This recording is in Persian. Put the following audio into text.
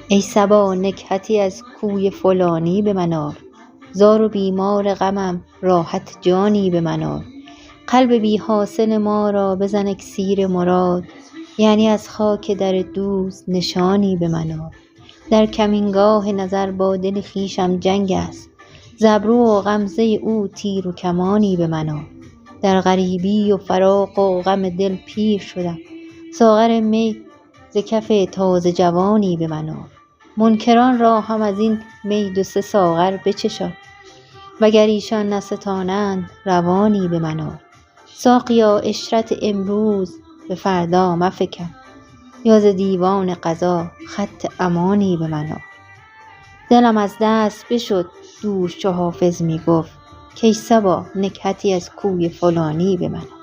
ای صبا نکهتی از کوی فلانی به من آر، زار و بیمار غمم راحت جانی به من آر. قلب بی حاصل ما را بزن اکسیر مراد، یعنی از خاک در دوست نشانی به من آر. در کمینگاه نظر با دل خویشم جنگ است، ز ابرو و غمزه او تیر و کمانی به من آر. در غریبی و فراق و غم دل پیر شدم، ساغر می ز کف تازه جوانی به من آر. منکران را هم از این می 2-3 ساغر بچشان، وگر ایشان نستانند روانی به من آر. ساقیا عشرت امروز به فردا مفکن، یا ز دیوان قضا خط امانی به من آر. دلم از دست بشد دوش چو حافظ می گفت، کای صبا نکهتی از کوی فلانی به من آر.